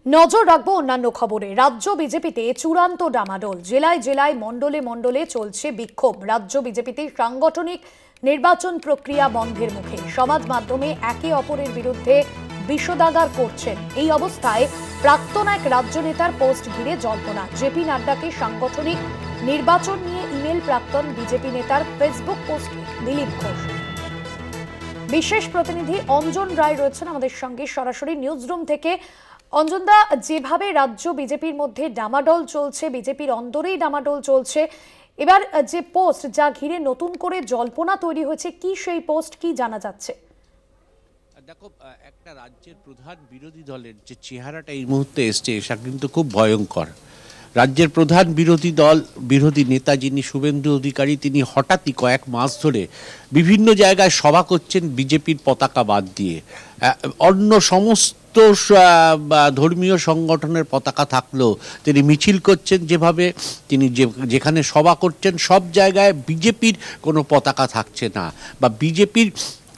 নজর রাখবো অন্যান্য খবরে। রাজ্য বিজেপিতে চূড়ান্ত ডামাডোল, জেলায় জেলায় মণ্ডলে মণ্ডলে চলছে বিক্ষোভ। রাজ্য বিজেপিতে সাংগঠনিক নির্বাচন প্রক্রিয়া বন্ধের মুখে সমাজ মাধ্যমে একে অপরের বিরুদ্ধে বিষোদাগার করছেন। এই অবস্থায় প্রাক্তন এক রাজ্য নেতার পোস্ট ঘিরে জল্পনা। জেপি নাড্ডাকে সাংগঠনিক নির্বাচন নিয়ে ইমেল প্রাক্তন বিজেপি নেতার ফেসবুক পোস্ট দিলীপ ঘোষ। বিশেষ প্রতিনিধি অঞ্জন রায় রয়েছেন আমাদের সঙ্গে সরাসরি নিউজরুম থেকে। অঞ্জনদা, যেভাবে রাজ্য বিজেপির মধ্যে ডামাডোল চলছে, বিজেপির অন্দরেই ডামাডোল চলছে, এবার যে পোস্ট যা ঘিরে নতুন করে জল্পনা তৈরি হয়েছে, কি সেই পোস্ট, কি জানা যাচ্ছে? দেখো, একটা রাজ্যের প্রধান বিরোধী দলের যে চেহারাটা এই মুহূর্তে এসছে সেটা কিন্তু খুব ভয়ঙ্কর। রাজ্যের প্রধান বিরোধী নেতা যিনি শুভেন্দু অধিকারী, তিনি হঠাৎই কয়েক মাস ধরে বিভিন্ন জায়গায় সভা করছেন বিজেপির পতাকা বাদ দিয়ে। অন্য সমস্ত ধর্মীয় সংগঠনের পতাকা থাকলেও তিনি মিছিল করছেন, যেভাবে তিনি যেখানে সভা করছেন সব জায়গায় বিজেপির কোনো পতাকা থাকছে না, বা বিজেপির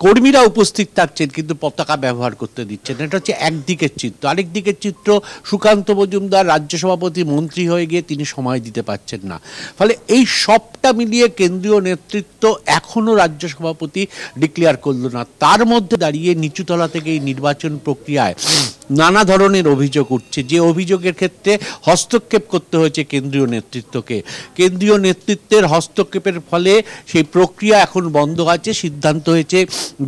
কর্মীরা উপস্থিত থাকছেন কিন্তু পতাকা ব্যবহার করতে দিচ্ছেন। এটা হচ্ছে একদিকের চিত্র। আরেক দিকের চিত্র, সুকান্ত মজুমদার রাজ্য সভাপতি মন্ত্রী হয়ে গিয়ে তিনি সময় দিতে পারছেন না। ফলে এই সবটা মিলিয়ে কেন্দ্রীয় নেতৃত্ব এখনও রাজ্য সভাপতি ডিক্লেয়ার করলো না। তার মধ্যে দাঁড়িয়ে নিচুতলা থেকে এই নির্বাচন প্রক্রিয়ায় নানা ধরনের অভিযোগ উঠছে, যে অভিযোগের ক্ষেত্রে হস্তক্ষেপ করতে হয়েছে কেন্দ্রীয় নেতৃত্বকে। কেন্দ্রীয় নেতৃত্বের হস্তক্ষেপের ফলে সেই প্রক্রিয়া এখন বন্ধ আছে। সিদ্ধান্ত হয়েছে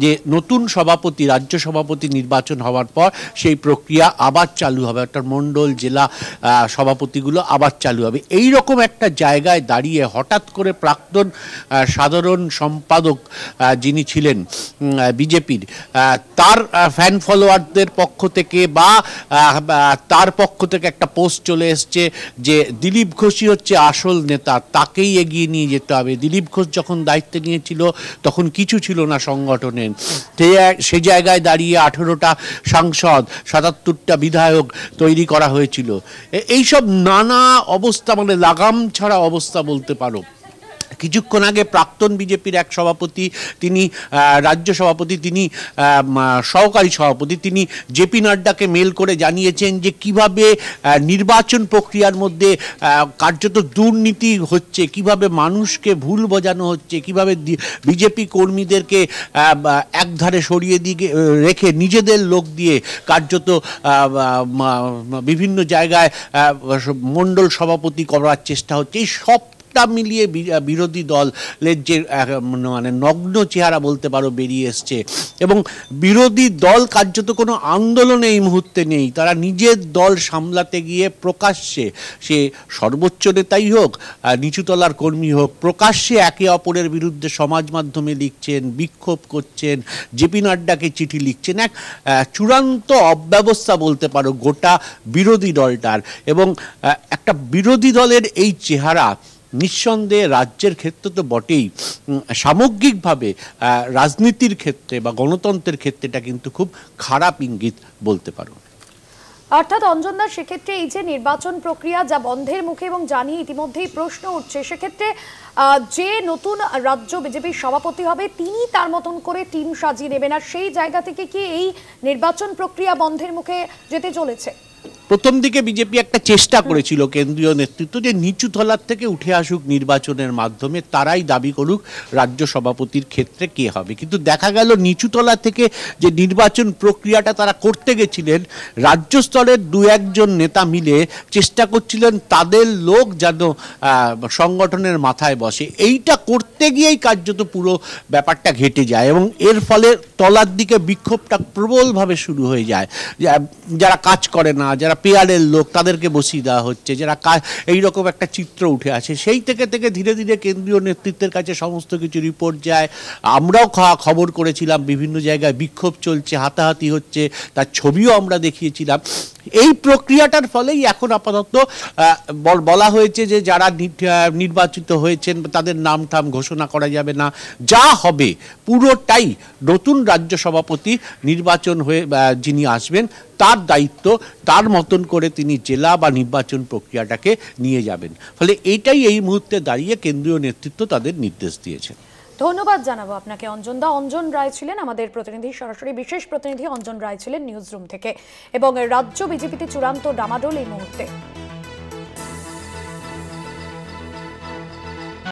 যে নতুন সভাপতি, রাজ্য সভাপতি নির্বাচন হওয়ার পর সেই প্রক্রিয়া আবার চালু হবে, অর্থাৎ মণ্ডল জেলা সভাপতিগুলো আবার চালু হবে। এই রকম একটা জায়গায় দাঁড়িয়ে হঠাৎ করে প্রাক্তন সাধারণ সম্পাদক যিনি ছিলেন বিজেপির, তার ফ্যান ফলোয়ারদের পক্ষ থেকে বা তার পক্ষ থেকে একটা পোস্ট চলে এসছে যে দিলীপ ঘোষই হচ্ছে আসল নেতা, তাকেই এগিয়ে নিয়ে যেতে হবে। দিলীপ ঘোষ যখন দায়িত্ব নিয়েছিল তখন কিছু ছিল না সংগঠনের। সে জায়গায় দাঁড়িয়ে 18টা সাংসদ, 77টা বিধায়ক তৈরি করা হয়েছিল। এইসব নানা অবস্থা, মানে লাগাম ছাড়া অবস্থা বলতে পারো। কিছুক্ষণ আগে প্রাক্তন বিজেপির এক সভাপতি, তিনি রাজ্য সভাপতি, তিনি সহকারী সভাপতি, তিনি জেপি নাড্ডাকে মেল করে জানিয়েছেন যে কিভাবে নির্বাচন প্রক্রিয়ার মধ্যে কার্যত দুর্নীতি হচ্ছে, কিভাবে মানুষকে ভুল বোঝানো হচ্ছে, কিভাবে বিজেপি কর্মীদেরকে একধারে সরিয়ে দিয়ে রেখে নিজেদের লোক দিয়ে কার্যত বিভিন্ন জায়গায় মণ্ডল সভাপতি করার চেষ্টা হচ্ছে। এই সব মিলিয়ে বিরোধী দলের যে মানে নগ্ন চেহারা বলতে পারো বেরিয়ে এসছে, এবং বিরোধী দল কার্যত কোনো আন্দোলনে এই মুহূর্তে নেই। তারা নিজের দল সামলাতে গিয়ে প্রকাশ্যে, সে সর্বোচ্চ নেতাই হোক, নিচুতলার কর্মী হোক, প্রকাশ্যে একে অপরের বিরুদ্ধে সমাজ মাধ্যমে লিখছেন, বিক্ষোভ করছেন, জেপি নাড্ডাকে চিঠি লিখছেন। এক চূড়ান্ত অব্যবস্থা বলতে পারো গোটা বিরোধী দলটার। এবং একটা বিরোধী দলের এই চেহারা নিঃসন্দেহে রাজ্যের ক্ষেত্রে তো বটেই, সামগ্রিকভাবে রাজনীতির ক্ষেত্রে বা গণতন্ত্রের ক্ষেত্রে এটা কিন্তু খুব খারাপ ইঙ্গিত বলতে পারো। অর্থাৎ অঞ্জনদা, সেক্ষেত্রে এই যে নির্বাচন প্রক্রিয়া যা বন্ধের মুখে এবং জানিয়ে ইতিমধ্যেই প্রশ্ন উঠছে, সেক্ষেত্রে যে নতুন রাজ্য বিজেপির সভাপতি হবে তিনি তার মতন করে টিম সাজিয়ে নেবেন, আর সেই জায়গা থেকে কি এই নির্বাচন প্রক্রিয়া বন্ধের মুখে যেতে চলেছে? প্রথম দিকে বিজেপি একটা চেষ্টা করেছিল, কেন্দ্রীয় নেতৃত্ব, যে নিচু তলার থেকে উঠে আসুক নির্বাচনের মাধ্যমে, তারাই দাবি করুক রাজ্য সভাপতির ক্ষেত্রে কে হবে। কিন্তু দেখা গেল নিচুতলা থেকে যে নির্বাচন প্রক্রিয়াটা তারা করতে গেছিলেন, রাজ্য স্তরের দু একজন নেতা মিলে চেষ্টা করছিলেন তাদের লোক যেন সংগঠনের মাথায় বসে। এইটা করতে গিয়েই কার্যত পুরো ব্যাপারটা ঘেটে যায়, এবং এর ফলে তলার দিকে বিক্ষোভটা প্রবলভাবে শুরু হয়ে যায়। যারা কাজ করে না, যারা পেয়ারের লোক, তাদেরকে বসিয়ে দেওয়া হচ্ছে, যারা এইরকম একটা চিত্র উঠে আসে। সেই থেকে ধীরে ধীরে কেন্দ্রীয় নেতৃত্বের কাছে সমস্ত কিছু রিপোর্ট যায়। আমরাও খবর করেছিলাম বিভিন্ন জায়গায় বিক্ষোভ চলছে, হাতাহাতি হচ্ছে, তার ছবিও আমরা দেখিয়েছিলাম। এই প্রক্রিয়াটার ফলেই এখন আপাতত বলা হয়েছে যে যারা নির্বাচিত হয়েছেন তাদের নাম টাম ঘোষণা করা যাবে না, যা হবে পুরোটাই নতুন রাজ্য সভাপতি নির্বাচন হয়ে যিনি আসবেন তার দায়িত্ব, তার মতন করে তিনি জেলা বা নির্বাচন প্রক্রিয়াটাকে নিয়ে যাবেন। ফলে এইটাই এই মুহূর্তে দাঁড়িয়ে কেন্দ্রীয় নেতৃত্ব তাদের নির্দেশ দিয়েছে। ধন্যবাদ জানাবো আপনাকে অঞ্জন দা। অঞ্জন রায় ছিলেন আমাদের প্রতিনিধি, সরাসরি বিশেষ প্রতিনিধি অঞ্জন রায় ছিলেন নিউজ রুম থেকে। এবং রাজ্য বিজেপিতে চূড়ান্ত ডামাডোল এই মুহূর্তে।